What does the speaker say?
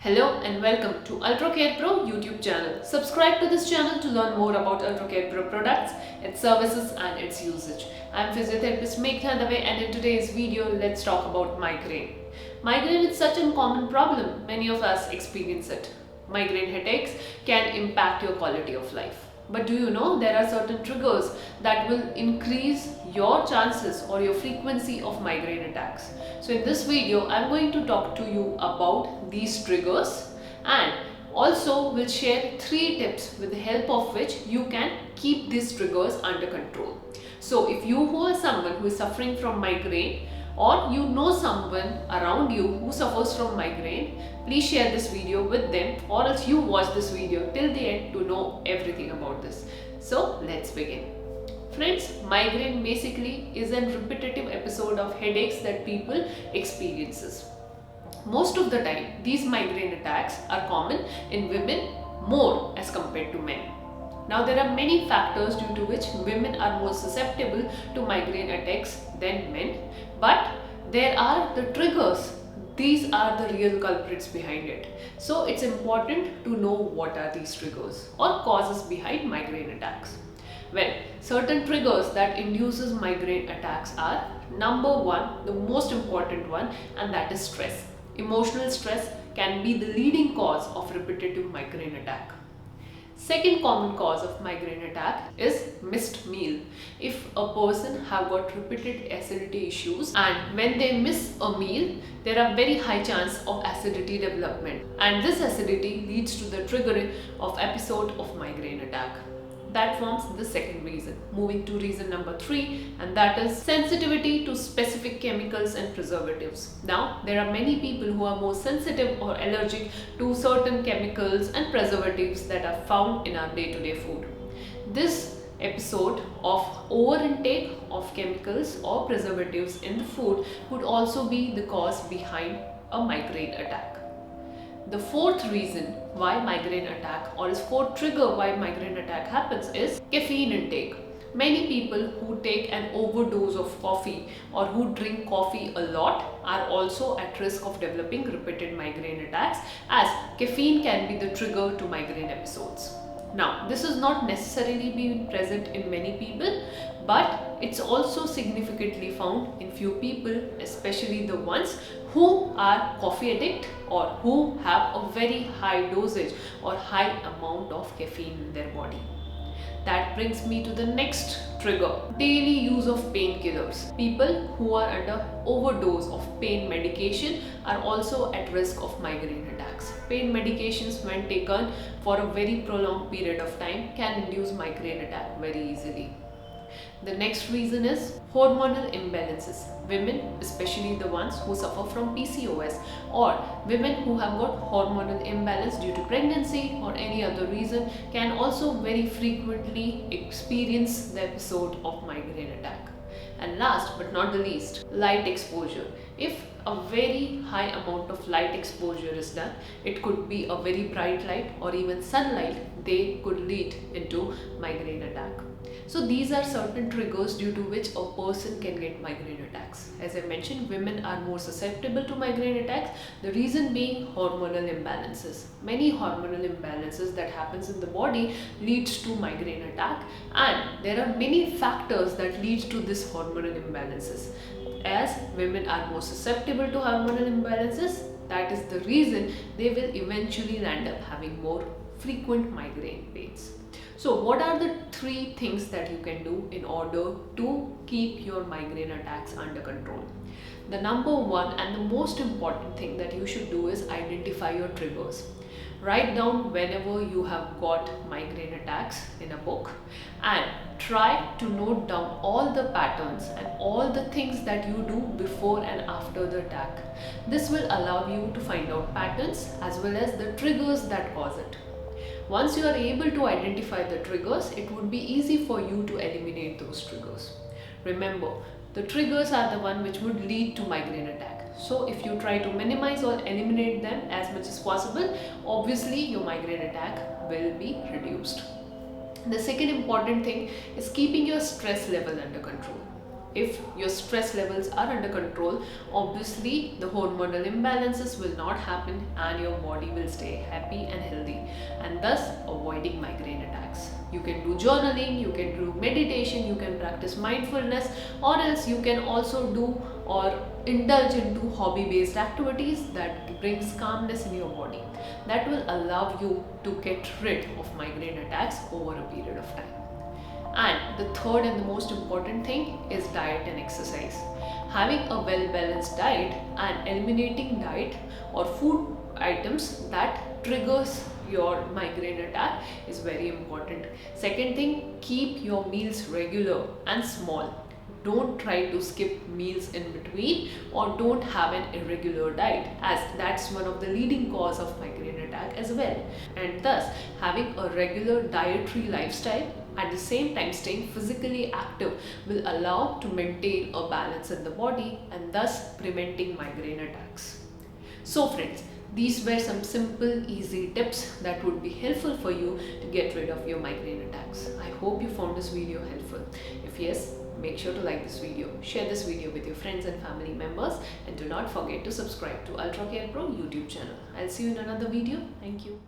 Hello and welcome to UltraCare Pro YouTube channel. Subscribe to this channel to learn more about UltraCare Pro products, its services and its usage. I am physiotherapist Meghna and in today's video let's talk about migraine. Migraine is such a common problem, many of us experience it. Migraine headaches can impact your quality of life. But do you know there are certain triggers that will increase your chances or your frequency of migraine attacks. So in this video, I'm going to talk to you about these triggers and also will share 3 tips with the help of which you can keep these triggers under control. So if you are someone who is suffering from migraine or you know someone around you who suffers from migraine, please share this video with them or else you watch this video till the end to know everything about this. So let's begin. Friends, migraine basically is a repetitive episode of headaches that people experiences. Most of the time, these migraine attacks are common in women more as compared to men. Now there are many factors due to which women are more susceptible to migraine attacks than men, but there are the triggers. These are the real culprits behind it. So it's important to know what are these triggers or causes behind migraine attacks. Well, certain triggers that induces migraine attacks are number 1, the most important one, and that is stress. Emotional stress can be the leading cause of repetitive migraine attack. Second common cause of migraine attack is missed meal. If a person have got repeated acidity issues and when they miss a meal, there are very high chance of acidity development, and this acidity leads to the triggering of episode of migraine attack. That forms the second reason. Moving to reason number 3, and that is sensitivity to specific chemicals and preservatives. Now, there are many people who are more sensitive or allergic to certain chemicals and preservatives that are found in our day-to-day food. This episode of over intake of chemicals or preservatives in the food could also be the cause behind a migraine attack. The fourth reason why migraine attack or is fourth trigger why migraine attack happens is caffeine intake. Many people who take an overdose of coffee or who drink coffee a lot are also at risk of developing repeated migraine attacks, as caffeine can be the trigger to migraine episodes. Now, this is not necessarily being present in many people, but it's also significantly found in few people, especially the ones who are coffee addict or who have a very high dosage or high amount of caffeine in their body. That brings me to the next trigger, daily use of painkillers. People who are under overdose of pain medication are also at risk of migraine attacks. Pain medications, when taken for a very prolonged period of time, can induce migraine attack very easily. The next reason is hormonal imbalances. Women, especially the ones who suffer from PCOS or women who have got hormonal imbalance due to pregnancy or any other reason, can also very frequently experience the episode of migraine attack. And last but not the least, light exposure. If a very high amount of light exposure is done, it could be a very bright light or even sunlight, they could lead into migraine attack. So these are certain triggers due to which a person can get migraine attacks. As I mentioned, women are more susceptible to migraine attacks, the reason being hormonal imbalances. Many hormonal imbalances that happens in the body leads to migraine attack, and there are many factors that lead to this hormonal imbalances. As women are more susceptible to hormonal imbalances, that is the reason they will eventually land up having more frequent migraine pains. So what are the 3 things that you can do in order to keep your migraine attacks under control? The number 1 and the most important thing that you should do is identify your triggers. Write down whenever you have got migraine attacks in a book and try to note down all the patterns and all the things that you do before and after the attack. This will allow you to find out patterns as well as the triggers that cause it. Once you are able to identify the triggers, it would be easy for you to eliminate those triggers. Remember, the triggers are the one which would lead to migraine attack. So if you try to minimize or eliminate them as much as possible, obviously your migraine attack will be reduced. The second important thing is keeping your stress level under control. If your stress levels are under control, obviously the hormonal imbalances will not happen and your body will stay happy and healthy, and thus avoiding migraine attacks. You can do journaling, you can do meditation, you can practice mindfulness, or else you can also do or indulge into hobby-based activities that brings calmness in your body. That will allow you to get rid of migraine attacks over a period of time. And the third and the most important thing is diet and exercise. Having a well balanced diet and eliminating diet or food items that triggers your migraine attack is very important. Second thing, keep your meals regular and small. Don't try to skip meals in between or don't have an irregular diet, as that's one of the leading cause of migraine attack as well. And thus having a regular dietary lifestyle at the same time staying physically active will allow to maintain a balance in the body and thus preventing migraine attacks. So friends, these were some simple, easy tips that would be helpful for you to get rid of your migraine attacks. I hope you found this video helpful. If yes, make sure to like this video, share this video with your friends and family members, and do not forget to subscribe to UltraCare Pro YouTube channel. I'll see you in another video. Thank you.